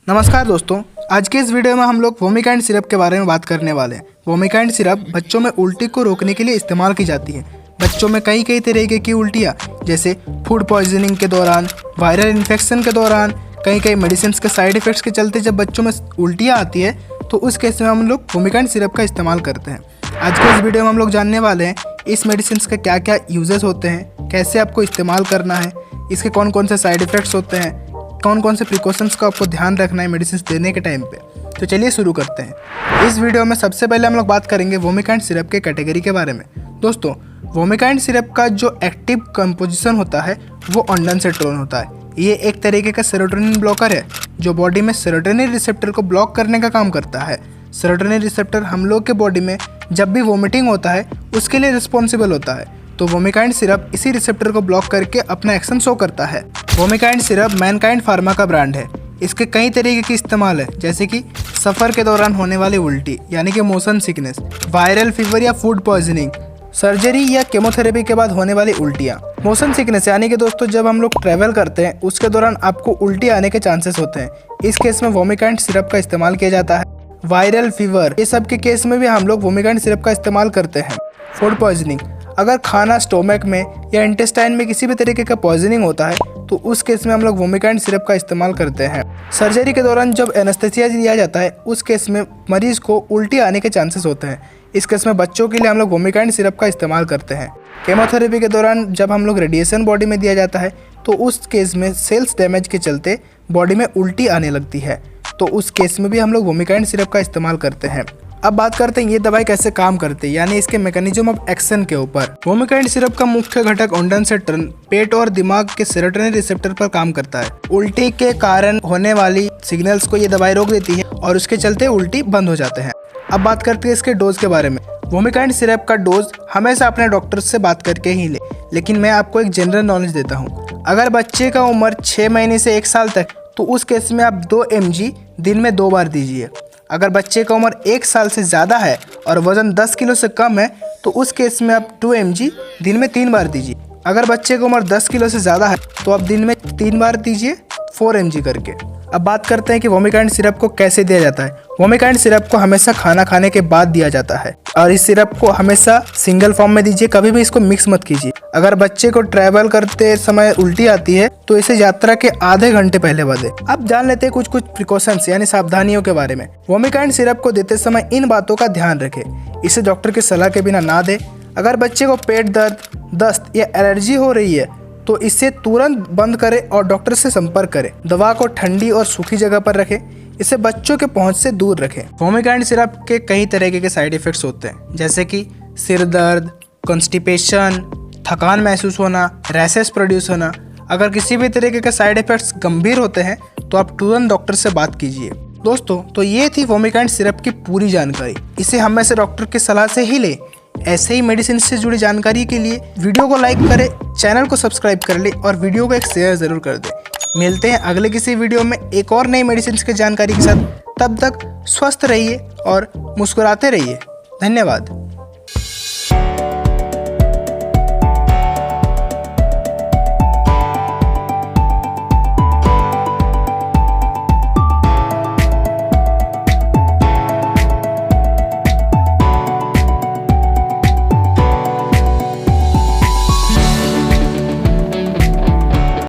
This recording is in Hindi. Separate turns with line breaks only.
नमस्कार दोस्तों, आज के इस वीडियो में हम लोग वोमिकाइंड सिरप के बारे में बात करने वाले हैं। वोमिकाइंड सिरप बच्चों में उल्टी को रोकने के लिए इस्तेमाल की जाती है। बच्चों में कई तरीके की उल्टियाँ जैसे फूड पॉइजनिंग के दौरान, वायरल इन्फेक्शन के दौरान, कई मेडिसिन के साइड इफेक्ट्स के चलते जब बच्चों में उल्टियाँ आती है तो उस केस में हम लोग वोमिकाइंड सिरप का इस्तेमाल करते हैं। आज के इस वीडियो में हम लोग जानने वाले हैं इस मेडिसिन के क्या क्या यूजेस होते हैं, कैसे आपको इस्तेमाल करना है, इसके कौन कौन से साइड इफेक्ट्स होते हैं, कौन कौन से प्रिकॉशंस का आपको ध्यान रखना है मेडिसिन देने के टाइम पे। तो चलिए शुरू करते हैं। इस वीडियो में सबसे पहले हम लोग बात करेंगे वोमिकाइंड सिरप के कैटेगरी के बारे में। दोस्तों, वोमिकाइंड सिरप का जो एक्टिव कंपोजिशन होता है वो ऑन्डानसेट्रोन होता है। ये एक तरीके का सेरोटोनिन ब्लॉकर है जो बॉडी में सेरोटोनिन रिसेप्टर को ब्लॉक करने का काम करता है। सेरोटोनिन रिसेप्टर हम लोग के बॉडी में जब भी वोमिटिंग होता है उसके लिए रिस्पॉन्सिबल होता है, तो वोमिकाइंड सिरप इसी रिसेप्टर को ब्लॉक करके अपना एक्शन शो करता है। वोमिकाइंड सिरप मैनकाइंड फार्मा का ब्रांड है। इसके कई तरीके के इस्तेमाल है, जैसे कि सफ़र के दौरान होने वाली उल्टी यानी कि मोशन सिकनेस, वायरल फीवर या फूड पॉइजनिंग, सर्जरी या केमोथेरेपी के बाद होने वाली उल्टियाँ। मोशन सिकनेस यानी कि दोस्तों जब हम लोग ट्रैवल करते हैं उसके दौरान आपको उल्टी आने के चांसेस होते हैं, इस केस में वोमिकाइंड सिरप का इस्तेमाल किया जाता है। वायरल फीवर, ये सब के केस में भी हम लोग वोमिकाइंड सिरप का इस्तेमाल करते हैं। फूड पॉइजनिंग, अगर खाना स्टोमक में या इंटेस्टाइन में किसी भी तरीके का पॉइजनिंग होता है तो उस केस में हम लोग वोमिकाइंड सिरप का इस्तेमाल करते हैं। सर्जरी के दौरान जब एनेस्थेसिया दिया जाता है उस केस में मरीज को उल्टी आने के चांसेस होते हैं, इस केस में बच्चों के लिए हम लोग वोमिकाइंड सिरप का इस्तेमाल करते हैं। केमोथेरेपी के दौरान जब हम लोग रेडिएशन बॉडी में दिया जाता है तो उस केस में सेल्स डैमेज के चलते बॉडी में उल्टी आने लगती है, तो उस केस में भी हम लोग वोमिकाइंड सिरप का इस्तेमाल करते हैं। अब बात करते हैं ये दवाई कैसे काम करती है, यानी इसके मैकेनिज्म ऑफ एक्शन के ऊपर। वोमिकाइंड सिरप का मुख्य घटक ऑन्डानसेट्रोन पेट और दिमाग के सेरोटोनिन रिसेप्टर पर काम करता है। उल्टी के कारण होने वाली सिग्नल्स को ये दवाई रोक देती है और उसके चलते उल्टी बंद हो जाते हैं। अब बात करते हैं इसके डोज के बारे में। वोमिकाइंड सिरप का डोज हमेशा अपने डॉक्टर से बात करके ही ले, लेकिन मैं आपको एक जनरल नॉलेज देता हूँ। अगर बच्चे का उम्र 6 महीने से 1 साल तक, तो उस केस में आप 2 mg दिन में 2 बार दीजिए। अगर बच्चे का उम्र 1 साल से ज़्यादा है और वज़न 10 किलो से कम है तो उस केस में आप 2 mg दिन में 3 बार दीजिए। अगर बच्चे का उम्र 10 किलो से ज़्यादा है तो आप दिन में 3 बार दीजिए, 4 mg करके। अब बात करते हैं कि वोमिकाइंड सिरप को कैसे दिया जाता है। वोमिकाइंड सिरप को हमेशा खाना खाने के बाद दिया जाता है और इस सिरप को हमेशा सिंगल फॉर्म में दीजिए, कभी भी इसको मिक्स मत कीजिए। अगर बच्चे को ट्रैवल करते समय उल्टी आती है तो इसे यात्रा के आधे घंटे पहले बदलें। अब जान लेते हैं कुछ प्रिकॉशंस यानी सावधानियों के बारे में। वोमिकाइंड सिरप को देते समय इन बातों का ध्यान रखें। इसे डॉक्टर की सलाह के बिना ना दें। अगर बच्चे को पेट दर्द, दस्त या एलर्जी हो रही है तो इसे तुरंत बंद करें और डॉक्टर से संपर्क करें। दवा को ठंडी और सूखी जगह पर रखें, इसे बच्चों के पहुंच से दूर रखें। वोमिकाइंड सिरप के कई तरीके के साइड इफेक्ट्स होते हैं, जैसे कि सिर दर्द, कॉन्स्टिपेशन, थकान महसूस होना, रैशेस प्रोड्यूस होना। अगर किसी भी तरीके के साइड इफेक्ट्स गंभीर होते हैं तो आप तुरंत डॉक्टर से बात कीजिए। दोस्तों, तो ये थी वोमिकाइंड सिरप की पूरी जानकारी। इसे हम में से डॉक्टर की सलाह से ही लें। ऐसे ही मेडिसिन से जुड़ी जानकारी के लिए वीडियो को लाइक करें, चैनल को सब्सक्राइब कर ले और वीडियो को एक शेयर ज़रूर कर दें। मिलते हैं अगले किसी वीडियो में एक और नई मेडिसिन की जानकारी के साथ। तब तक स्वस्थ रहिए और मुस्कुराते रहिए। धन्यवाद।